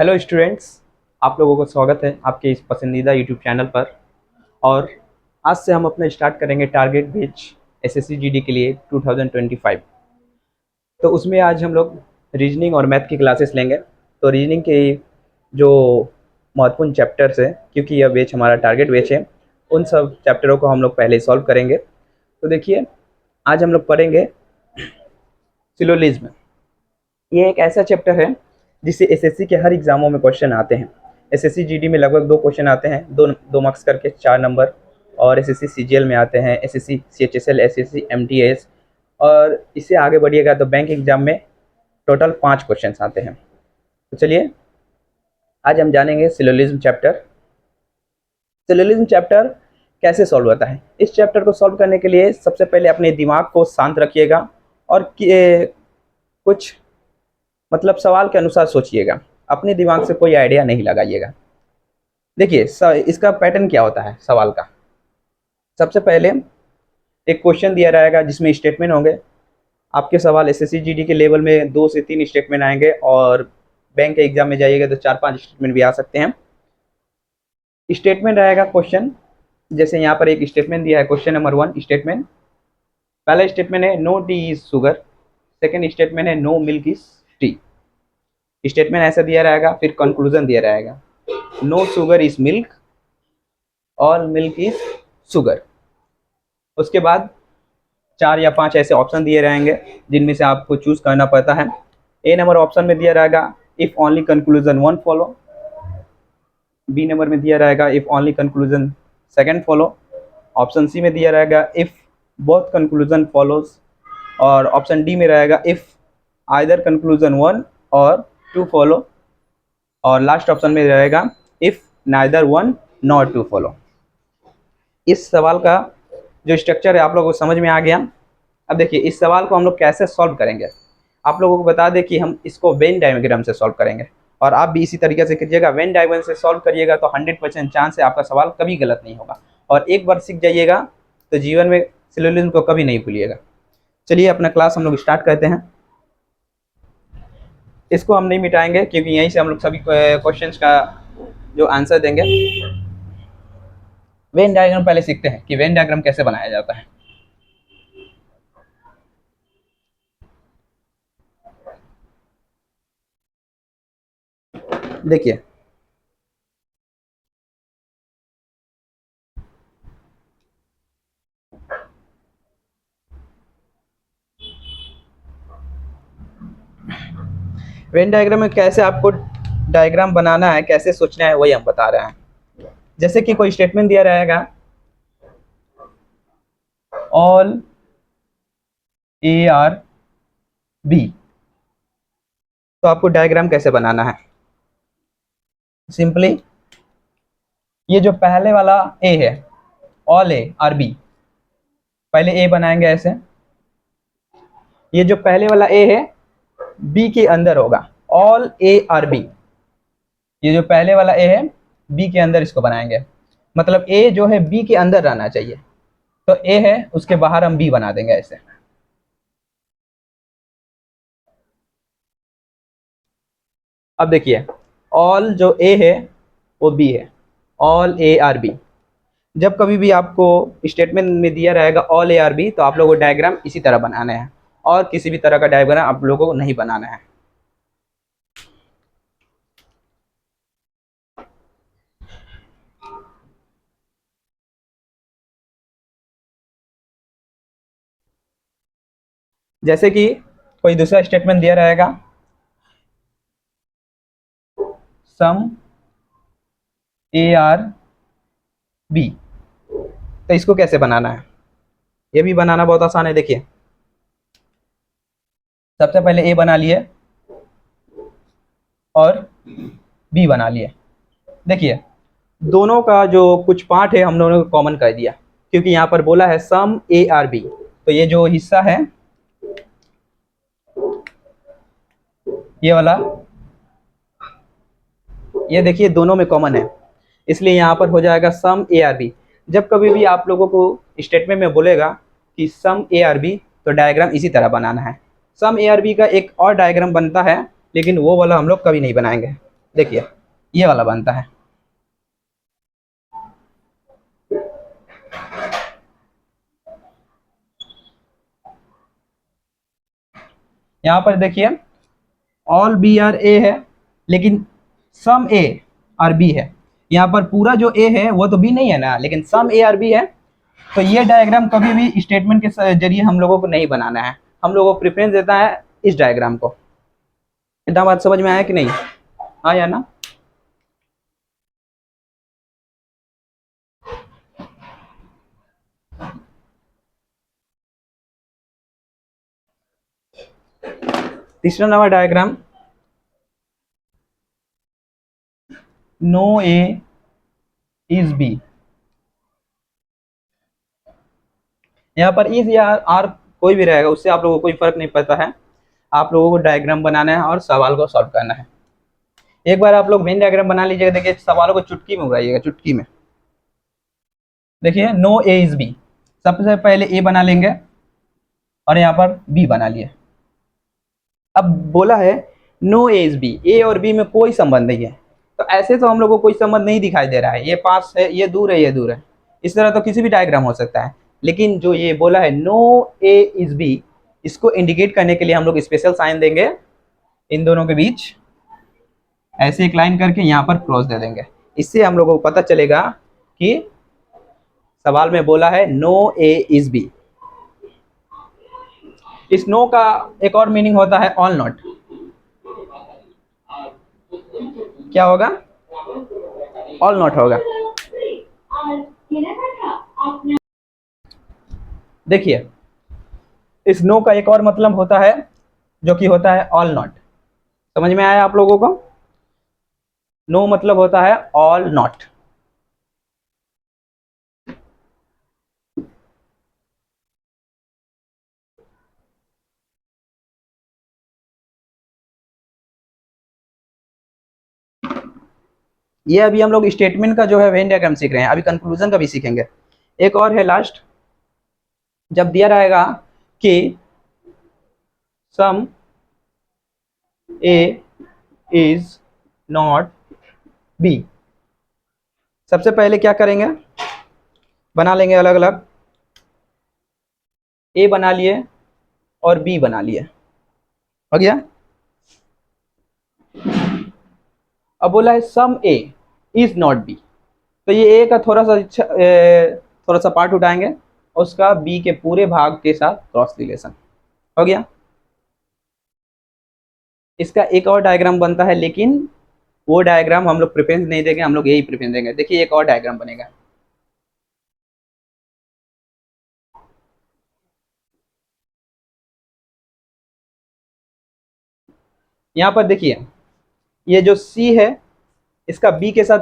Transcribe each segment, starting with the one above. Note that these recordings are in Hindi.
हेलो स्टूडेंट्स, आप लोगों को स्वागत है आपके इस पसंदीदा यूट्यूब चैनल पर। और आज से हम अपना स्टार्ट करेंगे टारगेट बेच एसएससी जीडी के लिए 2025। तो उसमें आज हम लोग रीजनिंग और मैथ की क्लासेस लेंगे। तो रीजनिंग के जो महत्वपूर्ण चैप्टर्स हैं, क्योंकि यह बेच हमारा टारगेट बेच है, उन सब चैप्टरों को हम लोग पहले सॉल्व करेंगे। तो देखिए, आज हम लोग पढ़ेंगे सिलोलिज्म। ये एक ऐसा चैप्टर है जिससे एसएससी के हर एग्जामों में क्वेश्चन आते हैं। एसएससी जीडी में लगभग 2 क्वेश्चन आते हैं, दो मार्क्स करके 4 नंबर। और एसएससी सीजीएल में आते हैं, एसएससी सीएचएसएल, एसएससी एमटीएस। और इससे आगे बढ़िएगा तो बैंक एग्जाम में टोटल 5 क्वेश्चन आते हैं। तो चलिए, आज हम जानेंगे सिलोलिज्म चैप्टर। सिलोलिज्म चैप्टर कैसे सॉल्व होता है। इस चैप्टर को सॉल्व करने के लिए सबसे पहले अपने दिमाग को शांत रखिएगा और कुछ मतलब सवाल के अनुसार सोचिएगा। अपने दिमाग से कोई आइडिया नहीं लगाइएगा। देखिए, इसका पैटर्न क्या होता है सवाल का। सबसे पहले एक क्वेश्चन दिया रहेगा जिसमें स्टेटमेंट होंगे। आपके सवाल एसएससी जीडी के लेवल में 2 से 3 स्टेटमेंट आएंगे, और बैंक के एग्जाम में जाइएगा तो 4-5 स्टेटमेंट भी आ सकते हैं। स्टेटमेंट रहेगा क्वेश्चन, जैसे यहाँ पर एक स्टेटमेंट दिया है। Question number 1 statement. पहला स्टेटमेंट है no tea is sugar. Second statement है no milk is tea. Statement ऐसा दिया रहेगा, फिर कंक्लूजन दिया रहेगा no sugar is milk, all milk is sugar. उसके बाद 4 या 5 ऐसे ऑप्शन दिए रहेंगे जिनमें से आपको चूज करना पड़ता है। ए नंबर ऑप्शन में दिया रहेगा if only conclusion 1 follow. B number में दिया रहेगा if only conclusion 2 follow. Option C में दिया रहेगा इफ बोथ कंक्लूजन फॉलोज। और ऑप्शन डी में रहेगा इफ आइदर कंक्लूजन 1 और 2 फॉलो। और लास्ट ऑप्शन में रहेगा इफ नाइदर 1 नॉट 2 फॉलो। इस सवाल का जो स्ट्रक्चर है आप लोगों को समझ में आ गया। अब देखिए, इस सवाल को हम लोग कैसे सॉल्व करेंगे। आप लोगों को बता दें कि हम इसको वेन डायग्राम से सॉल्व करेंगे, और आप भी इसी तरीके से कीजिएगा। वेन डायग्राम से सॉल्व करिएगा तो 100% चांस है आपका सवाल कभी गलत नहीं होगा। और एक बार सीख जाइएगा तो जीवन में सिलोजिज्म को कभी नहीं भूलिएगा। चलिए, अपना क्लास हम लोग स्टार्ट करते हैं। इसको हम नहीं मिटाएंगे क्योंकि यहीं से हम लोग सभी क्वेश्चंस का जो आंसर देंगे। वेन डायग्राम पहले सीखते हैं कि वेन डायग्राम कैसे बनाया जाता है। देखिए, वेन डायग्राम में कैसे आपको डायग्राम बनाना है, कैसे सोचना है, वही हम बता रहे हैं। जैसे कि कोई स्टेटमेंट दिया रहेगा ऑल ए आर बी, तो आपको डायग्राम कैसे बनाना है। सिंपली ये जो पहले वाला ए है, ऑल ए आर बी, पहले ए बनाएंगे ऐसे। ये जो पहले वाला ए है बी के अंदर होगा, ऑल ए आर बी। ये जो पहले वाला ए है बी के अंदर इसको बनाएंगे, मतलब ए जो है बी के अंदर रहना चाहिए। तो ए है, उसके बाहर हम बी बना देंगे ऐसे। अब देखिए, ऑल जो ए है वो बी है, ऑल ए आर बी। जब कभी भी आपको स्टेटमेंट में दिया रहेगा ऑल ए आर बी, तो आप लोगों को डायग्राम इसी तरह बनाना है, और किसी भी तरह का डायग्राम आप लोगों को नहीं बनाना है। जैसे कि कोई दूसरा स्टेटमेंट दिया रहेगा सम ए आर बी, तो इसको कैसे बनाना है। ये भी बनाना बहुत आसान है। देखिए, सबसे पहले ए बना लिए और बी बना लिए। देखिए, दोनों का जो कुछ पार्ट है हम दोनों को कॉमन कर दिया, क्योंकि यहाँ पर बोला है सम ए आर बी। तो ये जो हिस्सा है ये वाला, ये देखिए दोनों में कॉमन है, इसलिए यहाँ पर हो जाएगा सम ए आर बी। जब कभी भी आप लोगों को स्टेटमेंट में बोलेगा कि सम ए आर बी, तो डायग्राम इसी तरह बनाना है। सम ए आर बी का एक और डायग्राम बनता है, लेकिन वो वाला हम लोग कभी नहीं बनाएंगे। देखिए ये वाला बनता है। यहाँ पर देखिए ऑल बी आर ए है, लेकिन सम ए और बी है। यहाँ पर पूरा जो ए है वो तो बी नहीं है ना, लेकिन सम ए और बी है। तो ये डायग्राम कभी भी स्टेटमेंट के जरिए हम लोगों को नहीं बनाना है, हम लोगों को प्रेफरेंस देता है इस डायग्राम को। इतना बात समझ में आया कि नहीं? हाँ या ना? तीसरा number diagram, no A is B. यहाँ पर इज या आर कोई भी रहेगा, उससे आप लोगों को कोई फर्क नहीं पड़ता है। आप लोगों को डायग्राम बनाना है और सवाल को सॉल्व करना है। एक बार आप लोग मेन डायग्राम बना लीजिएगा। देखिए सवालों को चुटकी में उड़ाइएगा, चुटकी में। देखिए नो ए इज बी, सबसे पहले ए बना लेंगे और यहाँ पर बी बना लिए। अब बोला है नो ए इज बी, ए और बी में कोई संबंध नहीं है। तो ऐसे तो हम लोग को कोई संबंध नहीं दिखाई दे रहा है, ये पास है ये दूर है ये दूर है। इस तरह तो किसी भी डायग्राम हो सकता है, लेकिन जो ये बोला है नो ए इज बी, इसको इंडिकेट करने के लिए हम लोग स्पेशल साइन देंगे इन दोनों के बीच। ऐसे एक लाइन करके यहाँ पर क्रॉस दे देंगे। इससे हम लोगों को पता चलेगा कि सवाल में बोला है नो ए इज बी। इस नो का एक और मीनिंग होता है ऑल नॉट। क्या होगा? ऑल नॉट होगा। देखिए इस नो का एक और मतलब होता है जो कि होता है ऑल नॉट। समझ में आया आप लोगों को? नो मतलब होता है ऑल नॉट। ये अभी हम लोग स्टेटमेंट का जो है वेन डायग्राम सीख रहे हैं, अभी कंक्लूजन का भी सीखेंगे। एक और है लास्ट, जब दिया रहेगा कि सम ए इज नॉट बी, सबसे पहले क्या करेंगे, बना लेंगे अलग अलग। ए बना लिए और बी बना लिए, हो गया। अब बोला है सम ए इज नॉट बी, तो ये ए का थोड़ा सा पार्ट उठाएंगे, उसका बी के पूरे भाग के साथ क्रॉस रिलेशन, हो गया। इसका एक और डायग्राम बनता है, लेकिन वो डायग्राम हम लोग प्रेफरेंस नहीं देंगे, हम लोग यही प्रेफरेंस देंगे। देखिए एक और डायग्राम बनेगा। यहाँ पर देखिए ये जो सी है इसका बी के साथ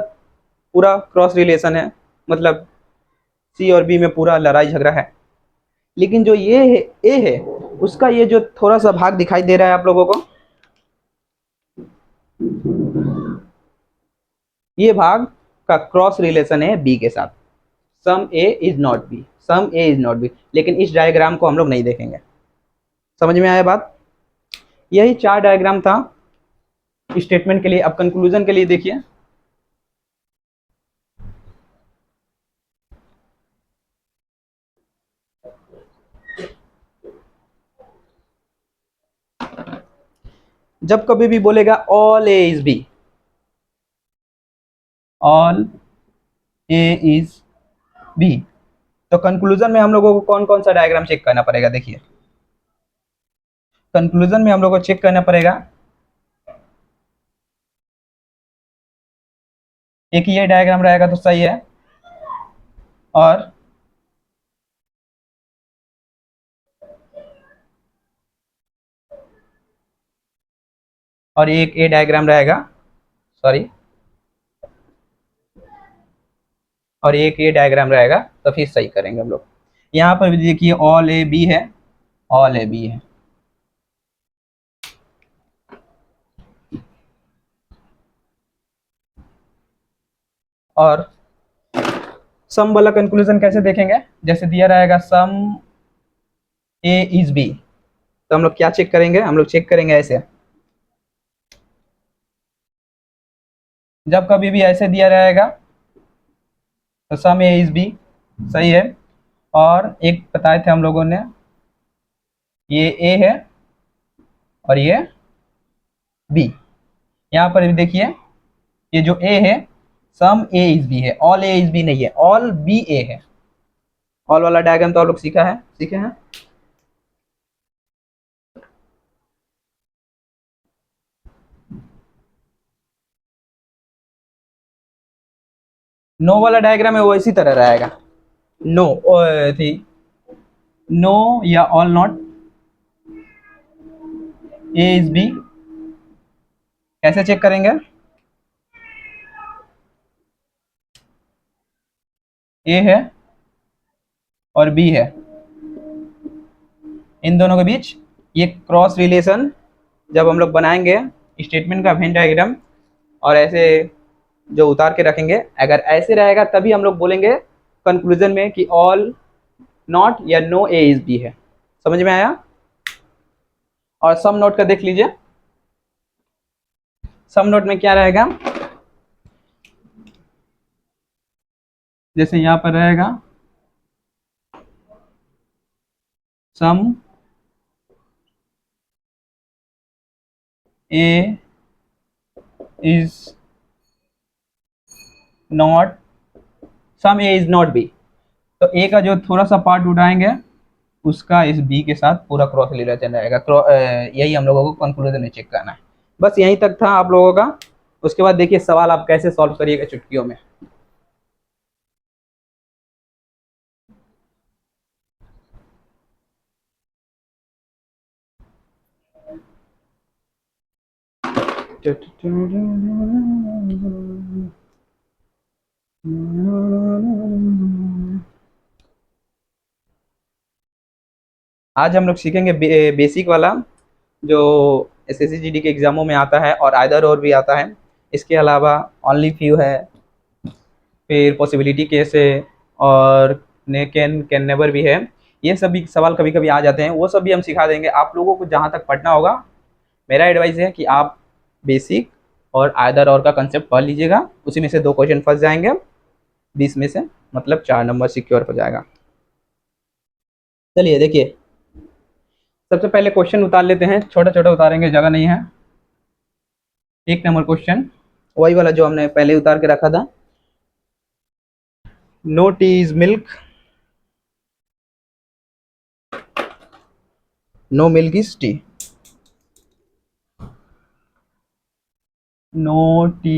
पूरा क्रॉस रिलेशन है, मतलब सी और बी में पूरा लड़ाई झगड़ा है। लेकिन जो ये है ए है, उसका ये जो थोड़ा सा भाग दिखाई दे रहा है आप लोगों को, ये भाग का क्रॉस रिलेशन है बी के साथ। Some A is not B, some A is not B, लेकिन इस डायग्राम को हम लोग नहीं देखेंगे। समझ में आया बात? यही 4 डायग्राम था स्टेटमेंट के लिए। अब कंक्लूजन के लिए देखिए, जब कभी भी बोलेगा all A is B, all A is B, तो कंक्लूजन में हम लोगों को कौन कौन सा डायग्राम चेक करना पड़ेगा? देखिए कंक्लूजन में हम लोगों को चेक करना पड़ेगा, एक ये डायग्राम रहेगा तो सही है, और एक ए डायग्राम रहेगा, सॉरी, और एक ये डायग्राम रहेगा, तो फिर सही करेंगे हम लोग। यहाँ पर भी देखिए ऑल ए बी है, ऑल ए बी है। और सम वाला कंक्लूजन कैसे देखेंगे? जैसे दिया रहेगा सम ए इज बी, तो हम लोग क्या चेक करेंगे? हम लोग चेक करेंगे ऐसे, जब कभी भी ऐसे दिया रहेगा तो सम ए इज बी, सही है। और एक बताए थे हम लोगों ने, ये ए है और ये बी। यहाँ पर भी देखिए, ये जो ए है सम ए इज बी है, ऑल ए इज बी नहीं है, ऑल बी ए है। ऑल वाला डायग्राम तो आप लोग सीखे हैं। नो वाला डायग्राम है वो इसी तरह रहेगा। नो थी नो या all not A is B. कैसे चेक करेंगे? ए है और बी है, इन दोनों के बीच ये क्रॉस रिलेशन जब हम लोग बनाएंगे स्टेटमेंट का वेन डायग्राम, और ऐसे जो उतार के रखेंगे, अगर ऐसे रहेगा तभी हम लोग बोलेंगे कंक्लूजन में कि ऑल नॉट या नो ए इज बी है। समझ में आया? और सम नोट का देख लीजिए, सम नोट में क्या रहेगा, जैसे यहां पर रहेगा some A is not, some A is not B, तो ए का जो थोड़ा सा पार्ट उठाएंगे उसका इस बी के साथ पूरा क्रॉस रिलेशन रहेगा। यही हम लोगों को कंक्लूजन में चेक करना है। बस यहीं तक था आप लोगों का। उसके बाद देखिए सवाल आप कैसे सॉल्व करिएगा चुटकियों में। आज हम लोग सीखेंगे बेसिक वाला, जो एसएससी जीडी के एग्जामों में आता है और आइदर और भी आता है। इसके अलावा ओनली फ्यू है, फिर पॉसिबिलिटी केस है, और ने कैन नेवर भी है। ये सभी सवाल कभी कभी आ जाते हैं, वो सब भी हम सिखा देंगे आप लोगों को। जहाँ तक पढ़ना होगा, मेरा एडवाइस है कि आप बेसिक और आइदर और का कंसेप्ट पढ़ लीजिएगा, उसी में से 2 क्वेश्चन फंस जाएंगे 20 में से, मतलब 4 नंबर सिक्योर हो जाएगा। चलिए देखिए, सबसे पहले क्वेश्चन उतार लेते हैं, छोटा छोटा उतारेंगे, जगह नहीं है। 1 नंबर क्वेश्चन वही वाला जो हमने पहले उतार के रखा था। No tea is milk, no milk is tea. No tea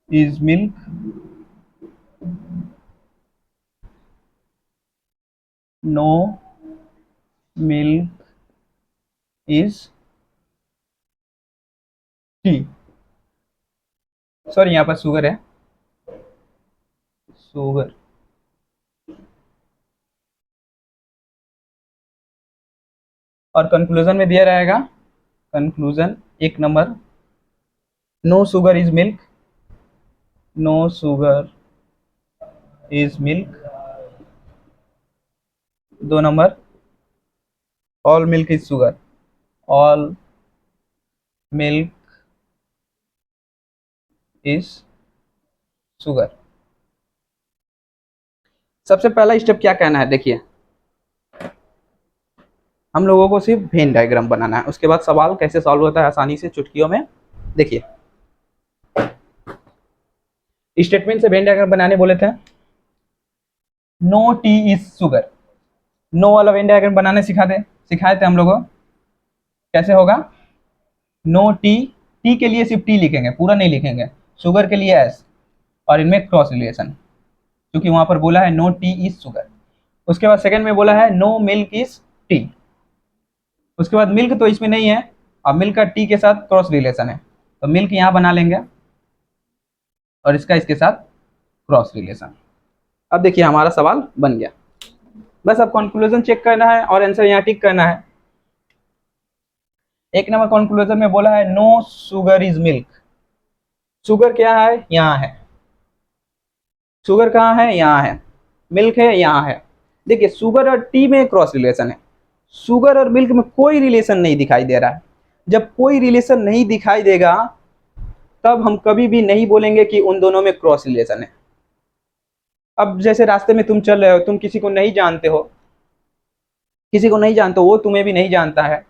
is milk, no milk is tea. Sorry यहाँ पर शुगर है, शुगर। और कंक्लूजन में दिया रहेगा, conclusion 1 number, no sugar is milk, no sugar is milk. 2 number, all milk is sugar, all milk is sugar. सबसे पहला स्टेप क्या कहना है, देखिए हम लोगों को सिर्फ वेन डायग्राम बनाना है, उसके बाद सवाल कैसे सॉल्व होता है आसानी से चुटकियों में। देखिए स्टेटमेंट से वेन डायग्राम बनाने बोले थे, no tea is sugar. No वाला वेन डायग्राम बनाने सिखाए थे हम लोगों। कैसे होगा? नो टी, टी के लिए सिर्फ टी लिखेंगे, पूरा नहीं लिखेंगे। शुगर के लिए एस, और इनमें क्रॉस रिलेशन, क्योंकि वहां पर बोला है नो टी इज शुगर। उसके बाद सेकंड में बोला है नो मिल्क इज टी। उसके बाद मिल्क तो इसमें नहीं है, और मिल्क का टी के साथ क्रॉस रिलेशन है, तो मिल्क यहाँ बना लेंगे और इसका इसके साथ क्रॉस रिलेशन। अब देखिए हमारा सवाल बन गया। बस अब कंक्लूजन चेक करना है और आंसर यहाँ टिक करना है। 1 नंबर कंक्लूजन में बोला है no sugar is milk. Sugar क्या है? यहाँ है। शुगर कहाँ है? यहाँ है। मिल्क है? यहाँ है। देखिए शुगर और टी में क्रॉस रिलेशन है, शुगर और मिल्क में कोई रिलेशन नहीं दिखाई दे रहा है। जब कोई रिलेशन नहीं दिखाई देगा तब हम कभी भी नहीं बोलेंगे कि उन दोनों में क्रॉस रिलेशन है। अब जैसे रास्ते में तुम चल रहे हो, तुम किसी को नहीं जानते हो, किसी को नहीं जानते हो, वो तुम्हें भी नहीं जानता है,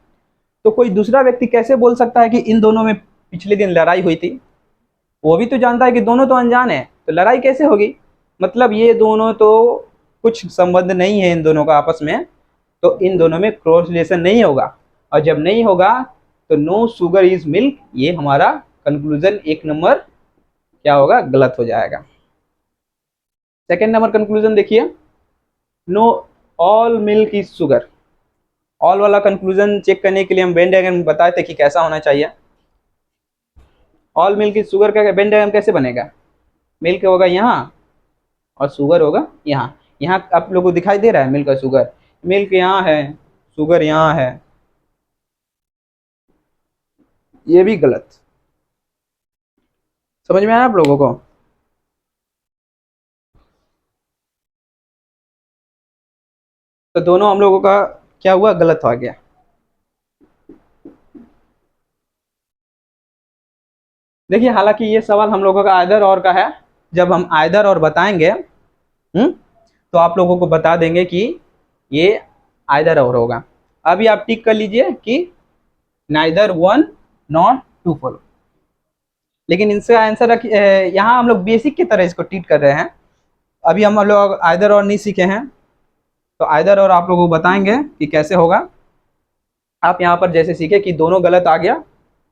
तो कोई दूसरा व्यक्ति कैसे बोल सकता है कि इन दोनों में पिछले दिन लड़ाई हुई थी? वो भी तो जानता है कि दोनों तो अनजान है, तो लड़ाई कैसे होगी? मतलब ये दोनों तो कुछ संबंध नहीं है इन दोनों का आपस में, तो इन दोनों में क्रॉस रिलेशन नहीं होगा। और जब नहीं होगा तो नो शुगर इज मिल्क, ये हमारा कंक्लूजन 1 नंबर क्या होगा? गलत हो जाएगा। सेकेंड नंबर कंक्लूजन देखिए, know all milk is sugar. All वाला कंक्लूजन चेक करने के लिए हम वेन डायग्राम बताए थे कि कैसा होना चाहिए। ऑल मिल्क इज शुगर का वेन डायग्राम कैसे बनेगा? मिल्क होगा यहाँ और शुगर होगा यहाँ। यहाँ आप लोगों को दिखाई दे रहा है मिल्क और शुगर, मिल्क यहाँ है, शुगर यहाँ है, ये भी गलत। समझ में आया आप लोगों को? तो दोनों हम लोगों का क्या हुआ? गलत हो गया। देखिए, हालांकि ये सवाल हम लोगों का आइदर और का है। जब हम आइदर और बताएंगे तो आप लोगों को बता देंगे कि ये आइदर और होगा। अभी आप टिक कर लीजिए कि neither one not two follow. लेकिन इनसे आंसर यहाँ हम लोग बेसिक की तरह इसको ट्रीट कर रहे हैं। अभी हम लोग आइदर और नहीं सीखे हैं, तो आइदर और आप लोगों को बताएंगे कि कैसे होगा। आप यहाँ पर जैसे सीखे कि दोनों गलत आ गया,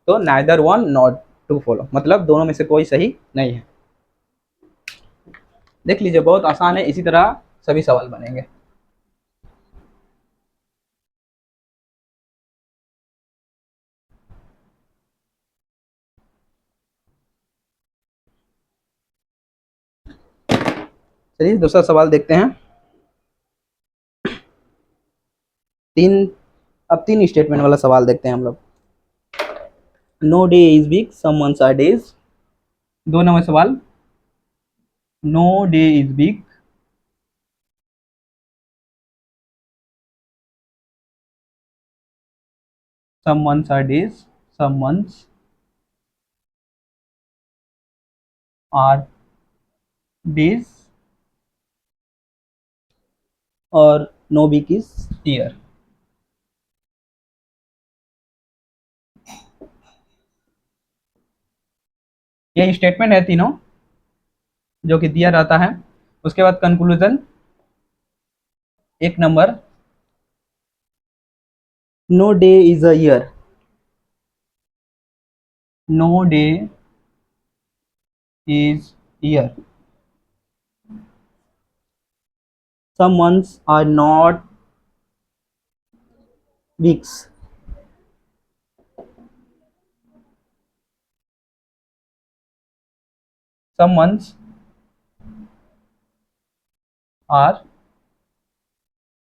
तो neither one not two follow, मतलब दोनों में से कोई सही नहीं है। देख लीजिए, बहुत आसान है, इसी तरह सभी सवाल बनेंगे। चलिए दूसरा सवाल देखते हैं। अब तीन स्टेटमेंट वाला सवाल देखते हैं हम लोग। No day is week, some months are days. 2 नंबर सवाल, no day is week, some months are days, some months are days, और no week is year। ये स्टेटमेंट है तीनों जो कि दिया रहता है। उसके बाद conclusion 1 number, no day is a year, no day is year, some months are not weeks, some months are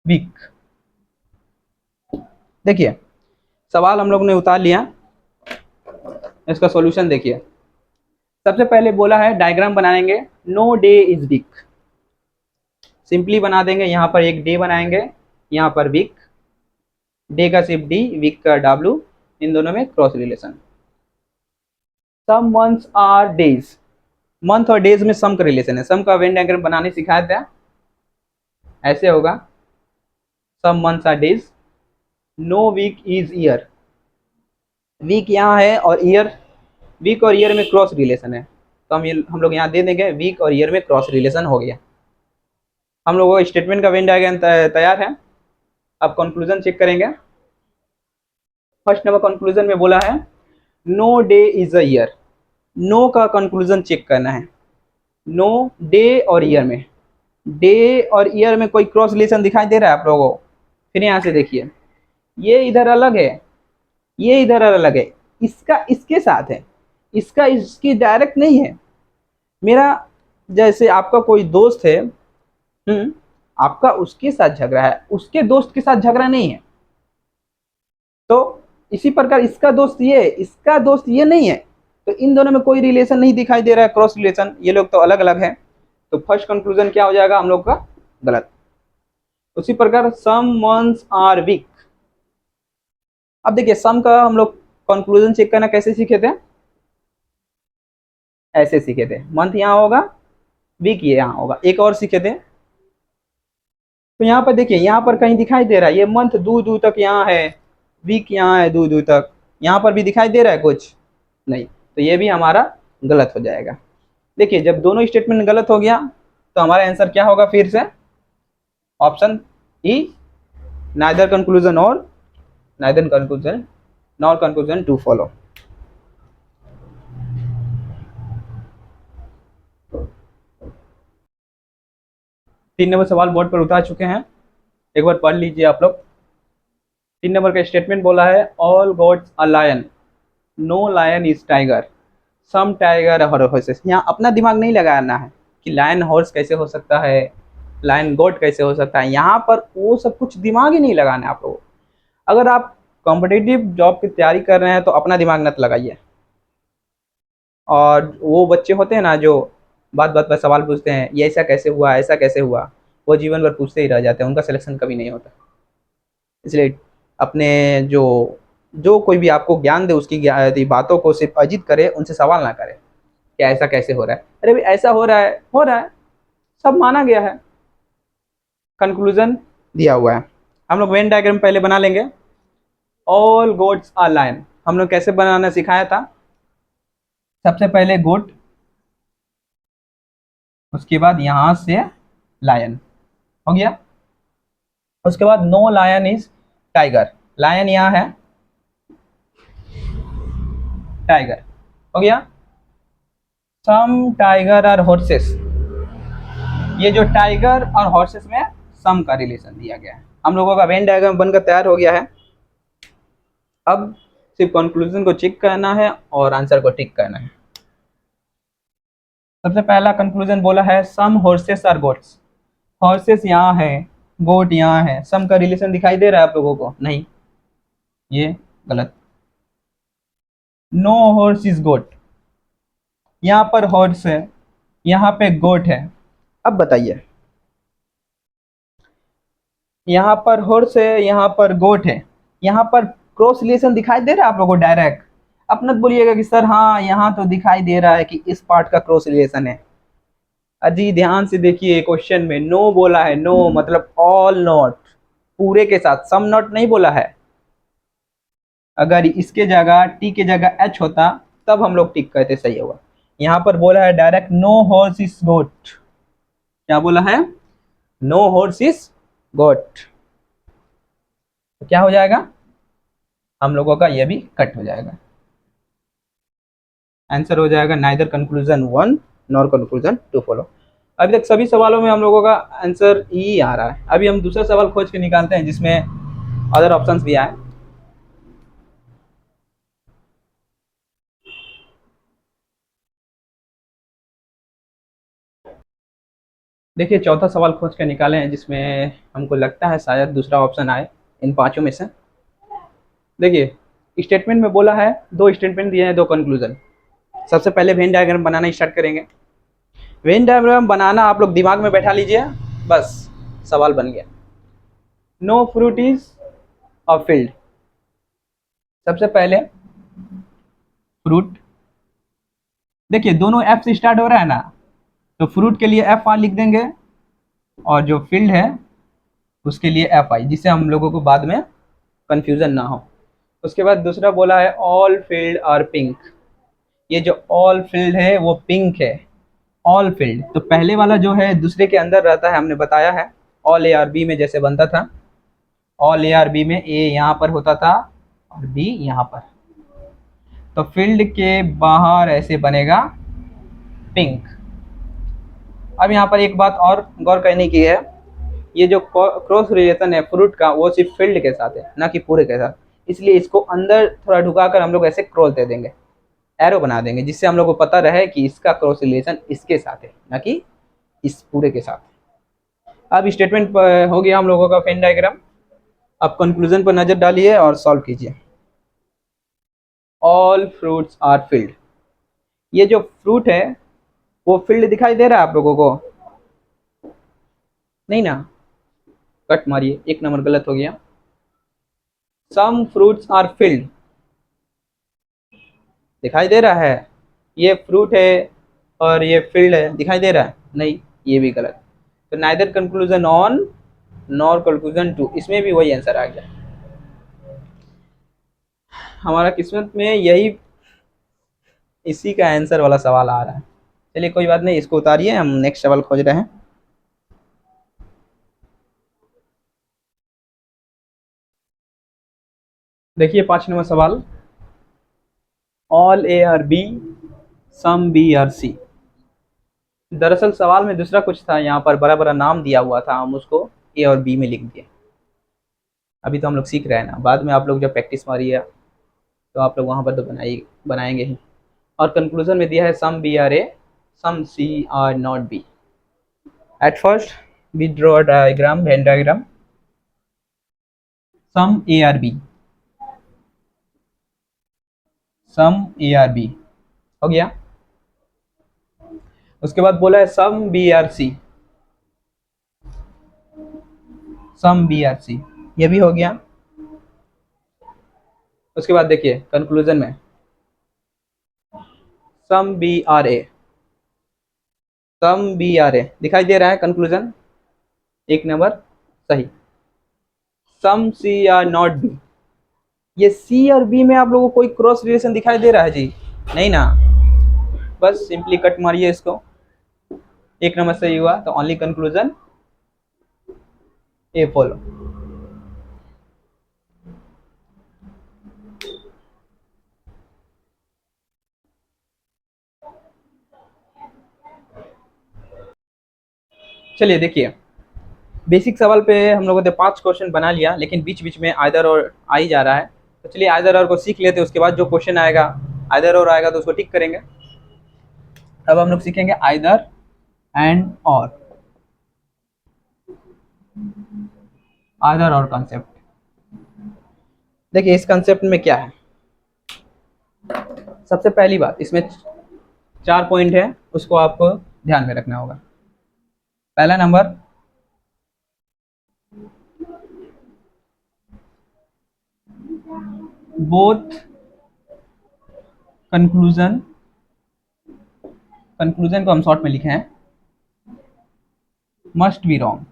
week। देखिए, सवाल हम लोग ने उतार लिया, इसका सॉल्यूशन देखिए। सबसे पहले बोला है डायग्राम बनाएंगे, no day is week, simply बना देंगे। यहाँ पर एक डे बनाएंगे, यहाँ पर वीक, डे का सिर्फ डी, वीक का डब्ल्यू, इन दोनों में cross relation. Some months are days, month और डेज में सम का रिलेशन है। सम का वेन डायग्राम बनाने सिखाया था, ऐसे होगा, some months are days, no week is year, week यहाँ है और ईयर, वीक और ईयर में क्रॉस रिलेशन है, तो हम लोग यहाँ दे देंगे वीक और ईयर में क्रॉस रिलेशन हो गया। हम लोगों का स्टेटमेंट का वेन डायग्राम तैयार है। अब कंक्लूजन चेक करेंगे। फर्स्ट नंबर कंक्लूजन में बोला है no day is a year, no का कंक्लूजन चेक करना है। नो डे और ईयर में, डे और ईयर में कोई क्रॉस रिलेशन दिखाई दे रहा है आप लोगों को? फिर यहाँ से देखिए, ये इधर अलग है, ये इधर अलग है, इसका इसके साथ है, इसका इसकी डायरेक्ट नहीं है। मेरा जैसे आपका कोई दोस्त है, आपका उसके साथ झगड़ा है, उसके दोस्त के साथ झगड़ा नहीं है। तो इसी प्रकार इसका दोस्त ये, इसका दोस्त ये नहीं है, तो इन दोनों में कोई रिलेशन नहीं दिखाई दे रहा है, क्रॉस रिलेशन। ये लोग तो अलग अलग है, तो फर्स्ट कंक्लूजन क्या हो जाएगा हम लोग का? गलत। उसी प्रकार सम मंथ्स आर वीक। अब देखिए, सम का हम लोग कंक्लूजन चेक करना कैसे सीखे थे? ऐसे सीखे थे, मंथ यहाँ होगा, वीक ये यहाँ होगा। एक और सीखे थे, तो यहाँ पर देखिए, यहाँ पर कहीं दिखाई दे रहा है ये मंथ दूर दूर तक यहाँ है, वीक यहाँ है दूर दूर तक, यहाँ पर भी दिखाई दे रहा है कुछ नहीं, तो ये भी हमारा गलत हो जाएगा। देखिए जब दोनों स्टेटमेंट गलत हो गया तो हमारा आंसर क्या होगा, फिर से ऑप्शन ई, नाइदर कंक्लूजन और neither conclusion nor conclusion two follow. तीन नंबर सवाल बोर्ड पर उतार चुके हैं, एक बार पढ़ लीजिए आप लोग। 3 नंबर का स्टेटमेंट बोला है, all gods a lion, no lion is tiger, some tiger और हॉर्सेस। यहाँ अपना दिमाग नहीं लगाना है कि लायन हॉर्स कैसे हो सकता है, लायन गोट कैसे हो सकता है, यहाँ पर वो सब कुछ दिमाग ही नहीं लगाना है आप लोगों को। अगर आप कॉम्पिटिटिव जॉब की तैयारी कर रहे हैं तो अपना दिमाग मत लगाइए। और वो बच्चे होते हैं ना जो बात बात पर सवाल पूछते हैं, ये ऐसा कैसे हुआ, ऐसा कैसे हुआ, वो जीवन भर पूछते ही रह जाते हैं, उनका सिलेक्शन कभी नहीं होता। इसलिए अपने जो जो कोई भी आपको ज्ञान दे उसकी बातों को सिर्फ अर्जित करे, उनसे सवाल ना करे कि ऐसा कैसे हो रहा है। अरे भाई ऐसा हो रहा है, हो रहा है, सब माना गया है, कंक्लूजन दिया हुआ है। हम लोग वेन डायग्राम पहले बना लेंगे। ऑल गोट्स आर लायन, हम लोग कैसे बनाना सिखाया था, सबसे पहले गोट, उसके बाद यहां से लायन हो गया, उसके बाद no lion is tiger, lion यहाँ है, टाइगर हो गया, सम टाइगर और हॉर्सेस, ये जो टाइगर और हॉर्सेस में सम का रिलेशन दिया गया है। हम लोगों का वेन डायग्राम बनकर तैयार हो गया है। अब सिर्फ कंक्लूजन को चेक करना है और आंसर को टिक करना है। सबसे पहला कंक्लूजन बोला है, सम हॉर्सेस आर गोट्स, हॉर्सेस यहाँ है, गोट यहाँ है, सम का रिलेशन दिखाई दे रहा है आप लोगों को, नहीं, ये गलत। नो हॉर्स इज गोट, यहाँ पर हॉर्स है, यहाँ पे गोट है। अब बताइए, यहाँ पर हॉर्स है, यहाँ पर गोट है, यहाँ पर क्रॉस रिलेशन दिखाई दे रहा है आप लोगों को डायरेक्ट। अब मत बोलिएगा कि सर हाँ यहाँ तो दिखाई दे रहा है कि इस पार्ट का क्रॉस रिलेशन है। अजी ध्यान से देखिए, क्वेश्चन में नो बोला है, नो मतलब ऑल नॉट, पूरे के साथ, सम नॉट नहीं बोला है। अगर इसके जगह टी के जगह एच होता तब हम लोग टिक कहते, सही होगा। यहाँ पर बोला है direct, no horse is got, क्या बोला है, नो हॉर्स इज गोट, तो क्या हो जाएगा, हम लोगों का ये भी कट हो जाएगा। आंसर हो जाएगा neither conclusion 1 nor conclusion 2 follow. अभी तक सभी सवालों में हम लोगों का आंसर ई आ रहा है। अभी हम दूसरा सवाल खोज के निकालते हैं जिसमें अदर ऑप्शंस भी आए। देखिए चौथा सवाल खोज के निकाले हैं जिसमें हमको लगता है शायद दूसरा ऑप्शन आए इन पांचों में से। देखिए स्टेटमेंट में बोला है, दो स्टेटमेंट दिए हैं, दो कंक्लूजन। सबसे पहले वेन डायग्राम बनाना स्टार्ट करेंगे। वेन डायग्राम बनाना आप लोग दिमाग में बैठा लीजिए, बस सवाल बन गया। No fruit is a field, सबसे पहले फ्रूट, देखिए दोनों एफ से स्टार्ट हो रहा है ना, तो फ्रूट के लिए एफ लिख देंगे और जो फील्ड है उसके लिए एफ आई, जिससे हम लोगों को बाद में कंफ्यूजन ना हो। उसके बाद दूसरा बोला है ऑल फील्ड आर पिंक, ये जो ऑल फील्ड है वो पिंक है, ऑल फील्ड। तो पहले वाला जो है दूसरे के अंदर रहता है, हमने बताया है, ऑल ए आर बी में जैसे बनता था, ऑल ए आर बी में ए यहाँ पर होता था और बी यहाँ पर, तो फील्ड के बाहर ऐसे बनेगा पिंक। अब यहाँ पर एक बात और गौर करने की है, ये जो क्रॉस रिलेशन है फ्रूट का वो सिर्फ फील्ड के साथ है, ना कि पूरे के साथ, इसलिए इसको अंदर थोड़ा ढुकाकर हम लोग ऐसे क्रॉस दे देंगे, एरो बना देंगे, जिससे हम लोग को पता रहे कि इसका क्रॉस रिलेशन इसके साथ है, ना कि इस पूरे के साथ। अब स्टेटमेंट हो गया हम लोगों का वेन डायग्राम। अब कंक्लूजन पर नजर डालिए और सॉल्व कीजिए। ऑल फ्रूट्स आर फील्ड, ये जो फ्रूट है वो फील्ड दिखाई दे रहा है आप लोगों को, नहीं ना, कट मारिए, एक नंबर गलत हो गया। सम फ्रूट्स आर फील्ड, दिखाई दे रहा है, ये फ्रूट है, और ये फील्ड है, दिखाई दे रहा है? नहीं, ये भी गलत। तो neither conclusion one nor conclusion two, इसमें भी वही आंसर आ गया। हमारा किस्मत में यही इसी का आंसर वाला सवाल आ रहा है। चलिए कोई बात नहीं, इसको उतारिए, हम नेक्स्ट सवाल खोज रहे हैं। देखिए 5 नंबर सवाल, all A are B, some B are C. दरअसल सवाल में दूसरा कुछ था, यहाँ पर बड़ा बड़ा नाम दिया हुआ था, हम उसको ए और बी में लिख दिए। अभी तो हम लोग सीख रहे हैं ना, बाद में आप लोग जब प्रैक्टिस मारिए तो आप लोग वहाँ पर तो बनाएंगे ही। और कंक्लूजन में दिया है some B are A, some C are not B. At first we draw a diagram, Venn diagram, some A are B, some A are B हो गया। उसके बाद बोला है some B are C, some B are C, ये भी हो गया। उसके बाद देखिए कंक्लूजन में some B are A, some B are A दिखाई दे रहा है कंक्लूजन, 1 नंबर सही। Some C are not B, ये सी और बी में आप लोगों को कोई क्रॉस रिलेशन दिखाई दे रहा है जी? नहीं ना, बस सिंपली कट मारिए इसको, 1 नंबर सही हुआ। तो ओनली कंक्लूजन ए फॉलो। चलिए देखिए, बेसिक सवाल पे हम लोगों ने 5 क्वेश्चन बना लिया, लेकिन बीच बीच में आइदर और आ ही जा रहा है। तो चलिए आइदर और को सीख लेते हैं, उसके बाद जो क्वेश्चन आएगा आइदर और आएगा तो उसको टिक करेंगे। अब हम लोग सीखेंगे आइदर एंड और, आइदर और कॉन्सेप्ट। देखिए इस कॉन्सेप्ट में क्या है, सबसे पहली बात इसमें 4 पॉइंट है, उसको आपको ध्यान में रखना होगा। पहला नंबर, बोथ कंक्लूजन, कंक्लूजन को हम शॉर्ट में लिखे हैं, must be wrong.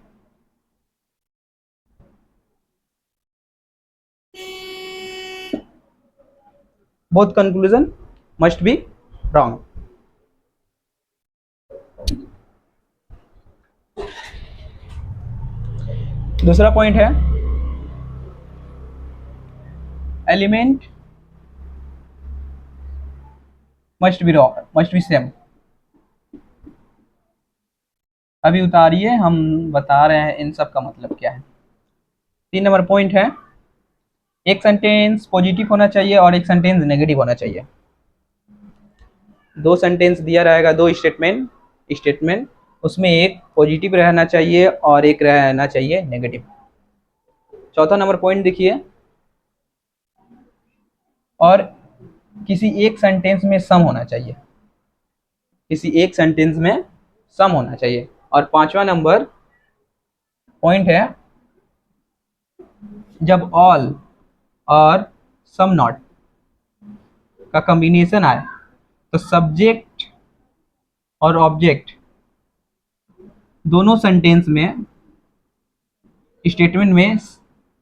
Both conclusion must be wrong. दूसरा पॉइंट है, element must be wrong, must be same. अभी उतारिए, हम बता रहे हैं इन सब का मतलब क्या है। 3 नंबर पॉइंट है, एक सेंटेंस पॉजिटिव होना चाहिए और एक सेंटेंस नेगेटिव होना चाहिए। 2 सेंटेंस दिया रहेगा, 2 स्टेटमेंट, स्टेटमेंट उसमें एक पॉजिटिव रहना चाहिए और एक रहना चाहिए नेगेटिव। चौथा नंबर पॉइंट देखिए, और किसी एक सेंटेंस में सम होना चाहिए, किसी एक सेंटेंस में सम होना चाहिए। और 5वां नंबर पॉइंट है, जब ऑल और सम नॉट का कॉम्बिनेशन आए तो सब्जेक्ट और ऑब्जेक्ट दोनों सेंटेंस में, स्टेटमेंट में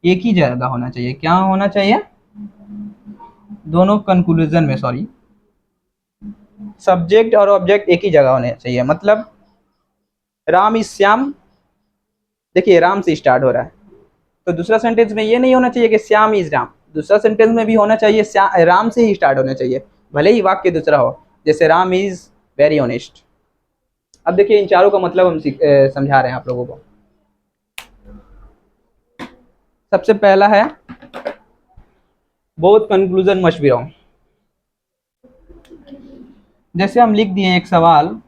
एक ही जगह होना चाहिए। क्या होना चाहिए? दोनों कंक्लूजन में, सॉरी, सब्जेक्ट और ऑब्जेक्ट एक ही जगह होने चाहिए। मतलब राम इज श्याम, देखिए राम से स्टार्ट हो रहा है, तो दूसरा सेंटेंस में ये नहीं होना चाहिए कि श्याम इज राम, दूसरा सेंटेंस में भी होना चाहिए राम से ही स्टार्ट होना चाहिए, भले ही वाक्य दूसरा हो, जैसे राम इज वेरी ऑनेस्ट। अब देखिए इन चारों का मतलब हम समझा रहे हैं आप लोगों को। सबसे पहला है, both conclusion must be wrong. जैसे हम लिख दिए एक सवाल,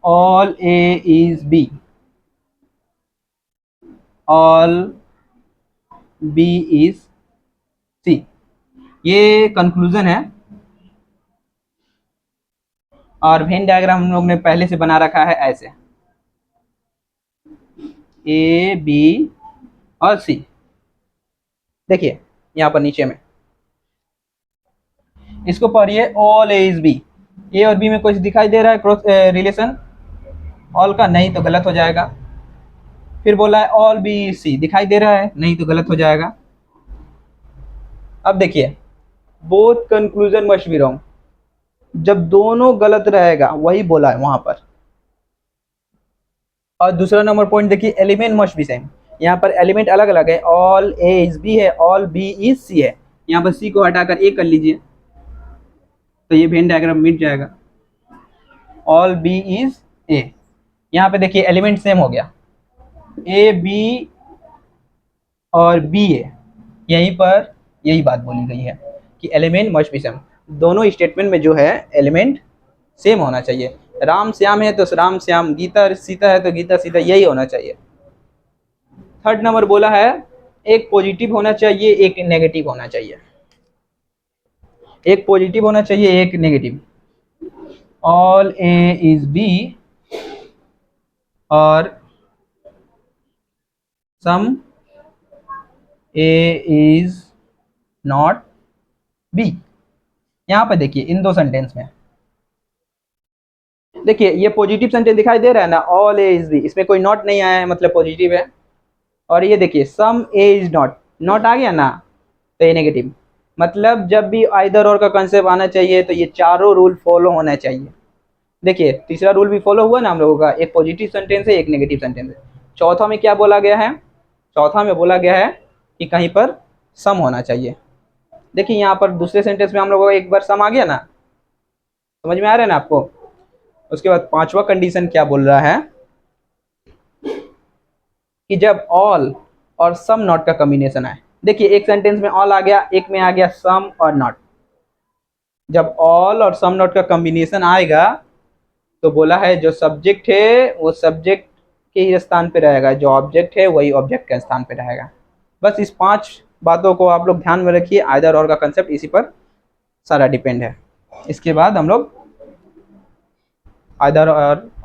all A is B, all B is C, ये कंक्लूजन है। और वेन डायग्राम हम लोग ने पहले से बना रखा है ऐसे, ए बी और सी। देखिए यहाँ पर नीचे में इसको पढ़िए, ऑल ए इज बी, ए और बी में कुछ दिखाई दे रहा है क्रॉस रिलेशन ऑल का, नहीं तो गलत हो जाएगा। फिर बोला है ऑल बी सी, दिखाई दे रहा है, नहीं तो गलत हो जाएगा। अब देखिए both conclusion must be wrong, जब दोनों गलत रहेगा वही बोला है वहां पर। और दूसरा नंबर पॉइंट देखिए एलिमेंट मस्ट बी सेम, यहाँ पर एलिमेंट अलग अलग है, ऑल ए इज बी है, ऑल बी इज सी है, यहाँ पर सी को हटाकर ए कर लीजिए तो ये वेन डायग्राम मिट जाएगा। ऑल बी इज ए, यहाँ पे देखिए एलिमेंट सेम हो गया, ए बी और बी ए, यहीं पर यही बात बोली गई है कि एलिमेंट मस्ट बी सेम, दोनों स्टेटमेंट में जो है एलिमेंट सेम होना चाहिए। राम श्याम है तो राम श्याम, गीता सीता है तो गीता सीता, यही होना चाहिए। थर्ड नंबर बोला है एक पॉजिटिव होना चाहिए एक नेगेटिव होना चाहिए, एक पॉजिटिव होना चाहिए एक negative. All A is B और some A is not B. यहां पर देखिए इन दो सेंटेंस में देखिए ये पॉजिटिव सेंटेंस दिखाई दे रहा है ना, ऑल ए इज बी, इसमें कोई नॉट नहीं आया है मतलब पॉजिटिव है। और ये देखिए सम ए इज नॉट, नॉट आ गया ना तो ये नेगेटिव, मतलब जब भी आइदर और का कंसेप्ट आना चाहिए तो ये चारों रूल फॉलो होना चाहिए। देखिए तीसरा रूल भी फॉलो हुआ ना हम लोगों का, एक पॉजिटिव सेंटेंस है एक नेगेटिव सेंटेंस है। चौथा में क्या बोला गया है, चौथा में बोला गया है कि कहीं पर सम होना चाहिए। देखिए यहाँ पर दूसरे सेंटेंस में हम लोगों को एक बार सम आ गया ना, समझ में आ रहा है ना आपको। उसके बाद पांचवा कंडीशन क्या बोल रहा है कि जब ऑल और सम नॉट का कॉम्बिनेशन आए। देखिए एक सेंटेंस में ऑल आ गया, एक में आ गया सम और नॉट। जब ऑल और सम नॉट का कॉम्बिनेशन आएगा तो बोला है जो सब्जेक्ट है वो सब्जेक्ट के ही स्थान पे रहेगा, जो ऑब्जेक्ट है वही ऑब्जेक्ट के स्थान पे रहेगा। बस इस पांच बातों को आप लोग ध्यान में रखिए, आइदर और का कंसेप्ट इसी पर सारा डिपेंड है। इसके बाद हम लोग आइदर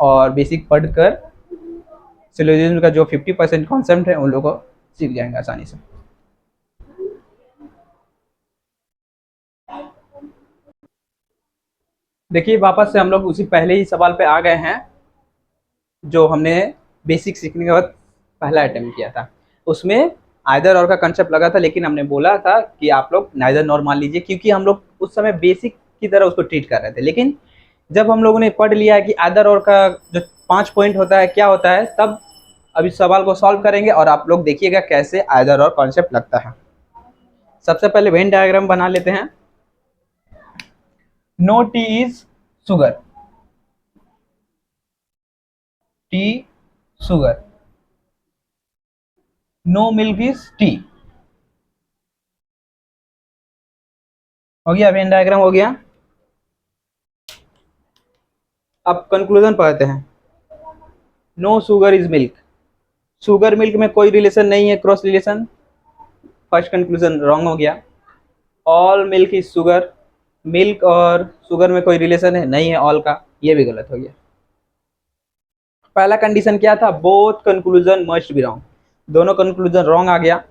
और बेसिक पढ़कर सिलोजिज्म का जो 50% कॉन्सेप्ट है उन लोगों को सीख जाएंगे आसानी से। देखिए वापस से हम लोग उसी पहले ही सवाल पे आ गए हैं जो हमने बेसिक सीखने के बाद पहला अटेम्प्ट किया था। उसमें आइदर और का कंसेप्ट लगा था, लेकिन हमने बोला था कि आप लोग नाइदर नॉर मान लीजिए, क्योंकि हम लोग उस समय बेसिक की तरह उसको ट्रीट कर रहे थे। लेकिन जब हम लोगों ने पढ़ लिया कि आइदर और का जो 5 पॉइंट होता है क्या होता है, तब अभी सवाल को सॉल्व करेंगे और आप लोग देखिएगा कैसे आइदर और कॉन्सेप्ट लगता है। सबसे पहले वेन डायग्राम बना लेते हैं। No tea is sugar, tea sugar, no milk is tea. हो गया, वेन डायग्राम हो गया। अब कंक्लूजन पढ़ते हैं। No sugar is milk, sugar milk में कोई रिलेशन नहीं है, cross relation, first conclusion wrong हो गया। All milk is sugar, milk और शुगर में कोई रिलेशन है नहीं है ऑल का, ये भी गलत हो गया। पहला कंडीशन क्या था, both conclusion must be wrong, दोनों कंक्लूजन रॉन्ग आ गया,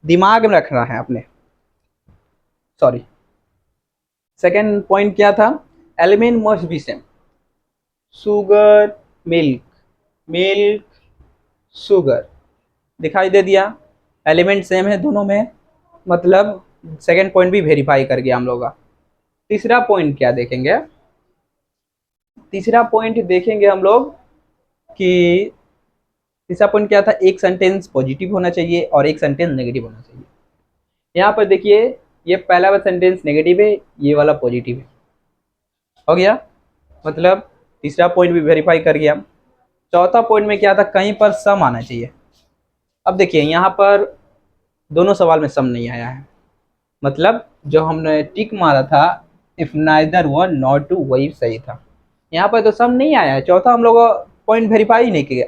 दिमाग में रखना है अपने, सॉरी। सेकेंड पॉइंट क्या था, element must be same, sugar milk, milk sugar, दिखाई दे दिया एलिमेंट सेम है दोनों में, मतलब सेकेंड पॉइंट भी वेरीफाई कर गया हम लोग का। तीसरा पॉइंट क्या देखेंगे, तीसरा पॉइंट देखेंगे हम लोग कि तीसरा पॉइंट क्या था, एक सेंटेंस पॉजिटिव होना चाहिए और एक सेंटेंस नेगेटिव होना चाहिए। यहाँ पर देखिए ये पहला वाला सेंटेंस नेगेटिव है, ये वाला पॉजिटिव है, हो गया, मतलब तीसरा पॉइंट भी वेरीफाई कर गया। चौथा पॉइंट में क्या था, कहीं पर सम आना चाहिए। अब देखिए यहाँ पर दोनों सवाल में सम नहीं आया है, मतलब जो हमने टिक मारा था if neither one nor two वही सही था। यहाँ पर तो सम नहीं आया है, चौथा हम लोग पॉइंट वेरीफाई ही नहीं किया,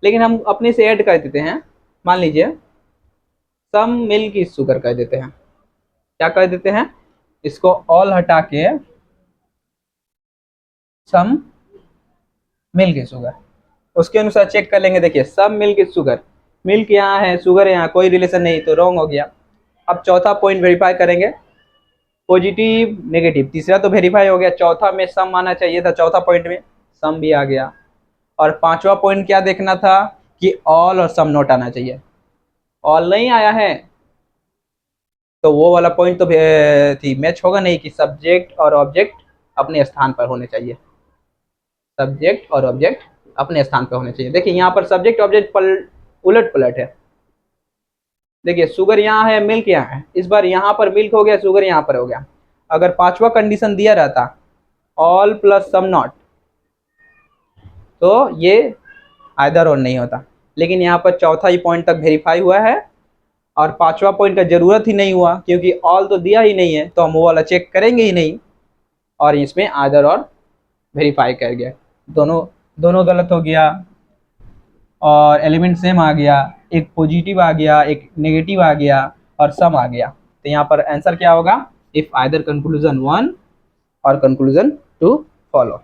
लेकिन हम अपने से ऐड कर देते हैं। मान लीजिए सम मिल्क इज शुगर कर देते हैं, क्या कर देते हैं, इसको ऑल हटा के सम मिल्क इज शुगर, उसके अनुसार चेक कर लेंगे। देखिए some milk is sugar, milk यहाँ है शुगर यहाँ, कोई रिलेशन नहीं, तो रॉन्ग हो गया। अब चौथा पॉइंट वेरीफाई करेंगे, पॉजिटिव नेगेटिव, तीसरा तो वेरीफाई हो गया। चौथा में सम आना चाहिए था, चौथा पॉइंट में सम भी आ गया। और पांचवा पॉइंट क्या देखना था कि ऑल और सम नोट आना चाहिए। ऑल नहीं आया है तो वो वाला पॉइंट तो थी मैच होगा नहीं कि सब्जेक्ट और ऑब्जेक्ट अपने स्थान पर होने चाहिए। सब्जेक्ट और ऑब्जेक्ट अपने स्थान पर होने चाहिए। देखिए यहाँ पर सब्जेक्ट ऑब्जेक्ट उलट पलट है। देखिए शुगर यहाँ है, मिल्क यहाँ है, इस बार यहाँ पर मिल्क हो गया, शुगर यहाँ पर हो गया। अगर पांचवा कंडीशन दिया रहता ऑल प्लस सम नॉट तो ये आइदर और नहीं होता, लेकिन यहाँ पर चौथा ही पॉइंट तक वेरीफाई हुआ है और पांचवा पॉइंट का जरूरत ही नहीं हुआ क्योंकि ऑल तो दिया ही नहीं है, तो हम वो वाला चेक करेंगे ही नहीं और इसमें आइदर और वेरीफाई कर गया। दोनों दोनों गलत हो गया और एलिमेंट सेम आ गया, एक पॉजिटिव आ गया, एक नेगेटिव आ गया और सम आ गया। तो यहाँ पर आंसर क्या होगा, इफ आइदर कंक्लूजन 1 और कंक्लूजन 2 फॉलो।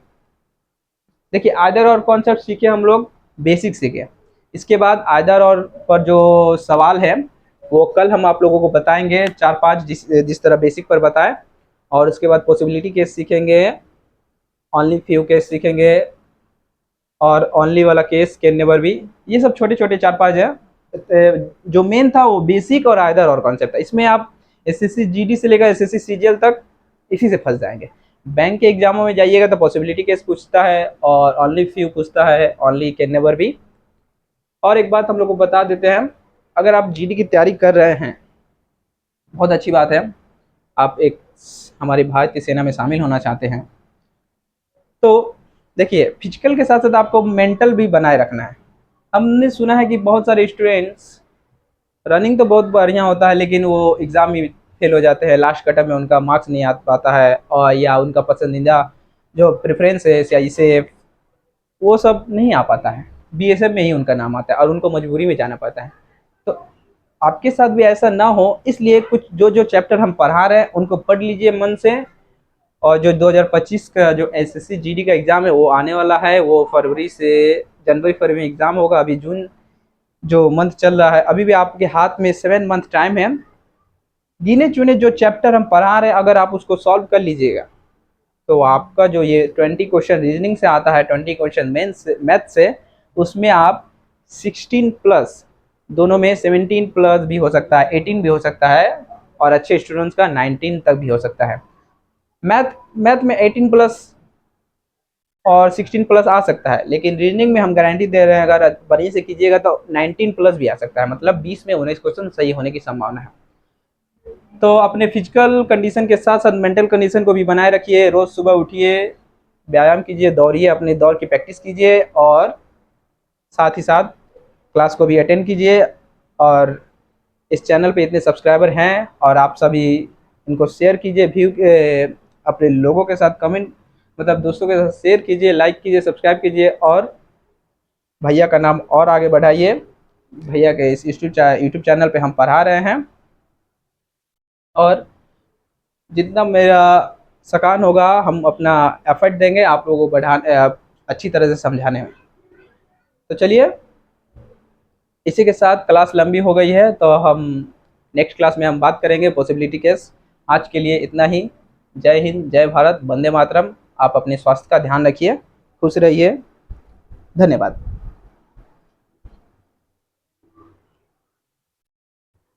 देखिए आइदर और कॉन्सेप्ट सीखे हम लोग, बेसिक सीखे। इसके बाद आइदर और पर जो सवाल है वो कल हम आप लोगों को बताएंगे, 4-5 जिस तरह बेसिक पर बताए। और उसके बाद पॉसिबिलिटी केस सीखेंगे, ओनली फ्यू केस सीखेंगे और ओनली वाला केस कैन नेवर बी। ये सब छोटे छोटे 4-5 है। जो मेन था वो बेसिक और आइदर और कॉन्सेप्ट था। इसमें आप एसएससी जीडी से लेकर एसएससी सीजीएल तक इसी से फंस जाएंगे। बैंक के एग्जामों में जाइएगा तो पॉसिबिलिटी केस पूछता है और ओनली फ्यू पूछता है, ओनली कैन नेवर बी। और एक बात हम लोग को बता देते हैं, अगर आप जीडी की तैयारी कर रहे हैं, बहुत अच्छी बात है, आप एक हमारी भारतीय सेना में शामिल होना चाहते हैं, तो देखिए फिजिकल के साथ साथ आपको मेंटल भी बनाए रखना है। हमने सुना है कि बहुत सारे स्टूडेंट्स रनिंग तो बहुत बढ़िया होता है लेकिन वो एग्ज़ाम में फेल हो जाते हैं, लास्ट कटअप में उनका मार्क्स नहीं आ पाता है और या उनका पसंदीदा जो प्रेफरेंस है CICF वो सब नहीं आ पाता है, BSF में ही उनका नाम आता है और उनको मजबूरी में जाना पड़ता है। तो आपके साथ भी ऐसा ना हो, इसलिए कुछ जो जो चैप्टर हम पढ़ा रहे हैं उनको पढ़ लीजिए मन से। और जो 2025 का जो SSC GD का एग्ज़ाम है वो आने वाला है, वो फरवरी से जनवरी फरवरी में एग्ज़ाम होगा। अभी जून जो मंथ चल रहा है, अभी भी आपके हाथ में 7 मंथ टाइम है। गिने चुने जो चैप्टर हम पढ़ा रहे हैं अगर आप उसको सॉल्व कर लीजिएगा तो आपका जो ये 20 क्वेश्चन रीजनिंग से आता है, 20 क्वेश्चन मैथ से, उसमें आप 16 प्लस, दोनों में 17 प्लस भी हो सकता है, 18 भी हो सकता है और अच्छे स्टूडेंट्स का 19 तक भी हो सकता है। मैथ में 18 प्लस और 16 प्लस आ सकता है, लेकिन रीजनिंग में हम गारंटी दे रहे हैं अगर बढ़िया से कीजिएगा तो 19 प्लस भी आ सकता है, मतलब 20 में 19 क्वेश्चन सही होने की संभावना है। तो अपने फिजिकल कंडीशन के साथ साथ मेंटल कंडीशन को भी बनाए रखिए। रोज़ सुबह उठिए, व्यायाम कीजिए, दौड़िए, अपने दौड़ की प्रैक्टिस कीजिए और साथ ही साथ क्लास को भी अटेंड कीजिए। और इस चैनल पे इतने सब्सक्राइबर हैं और आप सभी इनको शेयर कीजिए, अपने लोगों के साथ कमेंट मतलब दोस्तों के साथ शेयर कीजिए, लाइक कीजिए, सब्सक्राइब कीजिए और भैया का नाम और आगे बढ़ाइए। भैया के इस यूट्यूब चैनल पे हम पढ़ा रहे हैं और जितना मेरा सकान होगा हम अपना एफर्ट देंगे आप लोगों को अच्छी तरह से समझाने में। तो चलिए, इसी के साथ क्लास लंबी हो गई है तो हम नेक्स्ट क्लास में हम बात करेंगे पॉसिबिलिटी केस। आज के लिए इतना ही। जय हिंद, जय भारत, वंदे मातरम। आप अपने स्वास्थ्य का ध्यान रखिए, खुश रहिए, धन्यवाद।